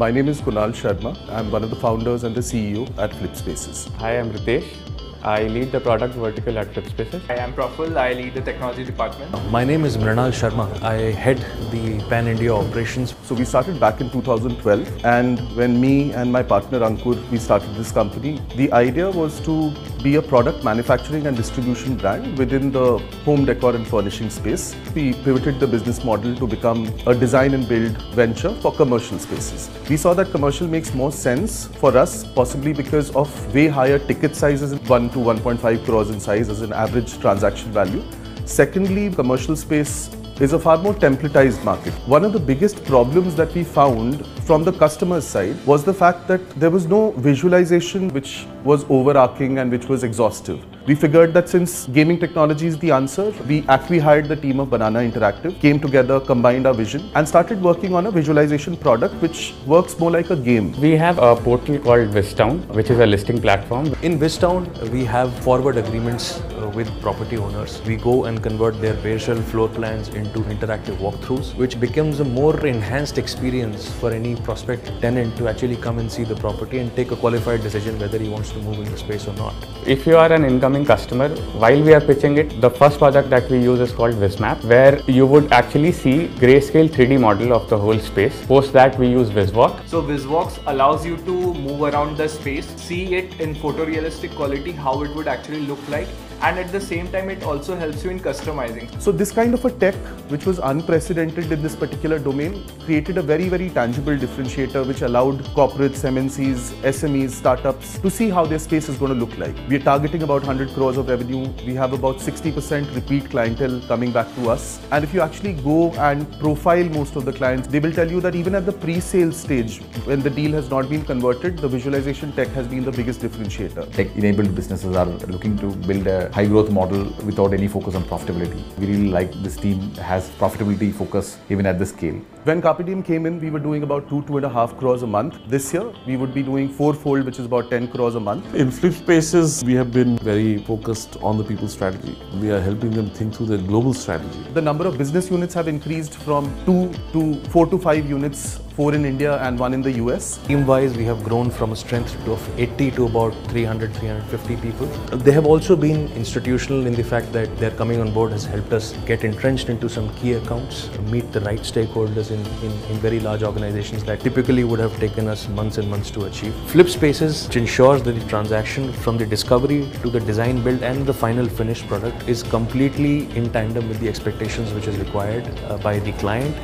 My name is Kunal Sharma. I'm one of the founders and the CEO at Flipspaces. Hi, I'm Ritesh. I lead the product vertical at Flipspaces. Hi, I'm Praful. I lead the technology department. My name is Mrinal Sharma. I head the Pan India operations. So we started back in 2012, and when me and my partner Ankur, we started this company, the idea was to be a product manufacturing and distribution brand within the home decor and furnishing space. We pivoted the business model to become a design and build venture for commercial spaces. We saw that commercial makes more sense for us, possibly because of way higher ticket sizes, 1 to 1.5 crores in size as an average transaction value. Secondly, commercial space is a far more templatized market. One of the biggest problems that we found from the customer's side was the fact that there was no visualization which was overarching and which was exhaustive. We figured that since gaming technology is the answer, we actually hired the team of Banana Interactive, came together, combined our vision and started working on a visualization product which works more like a game. We have a portal called Vistown, which is a listing platform. In Vistown, we have forward agreements with property owners. We go and convert their bare shell floor plans into interactive walkthroughs, which becomes a more enhanced experience for any prospect tenant to actually come and see the property and take a qualified decision whether he wants to move in the space or not. If you are an incoming customer, while we are pitching it, the first project that we use is called Vismap, where you would actually see grayscale 3D model of the whole space. Post that, we use Viswalk. So Viswalks allows you to move around the space, see it in photorealistic quality, how it would actually look like, and at the same time it also helps you in customizing. So this kind of a tech, which was unprecedented in this particular domain, created a very, very tangible differentiator which allowed corporates, MNCs, SMEs, startups to see how their space is going to look like. We are targeting about 100 crores of revenue. We have about 60% repeat clientele coming back to us. And if you actually go and profile most of the clients, they will tell you that even at the pre-sale stage, when the deal has not been converted, the visualization tech has been the biggest differentiator. Tech-enabled businesses are looking to build a high growth model without any focus on profitability. We really like this team has profitability focus even at this scale. When Carpe Diem came in, we were doing about 2.5 crores a month. This year, we would be doing fourfold, which is about 10 crores a month. In Flipspaces, we have been very focused on the people strategy. We are helping them think through their global strategy. The number of business units have increased from 2 to 4 to 5 units, 4 in India and 1 in the US. Team-wise, we have grown from a strength of 80 to about 300, 350 people. They have also been institutional in the fact that their coming on board has helped us get entrenched into some key accounts, meet the right stakeholders in very large organizations that typically would have taken us months and months to achieve. Flipspaces, which ensures that the transaction from the discovery to the design build and the final finished product is completely in tandem with the expectations which is required by the client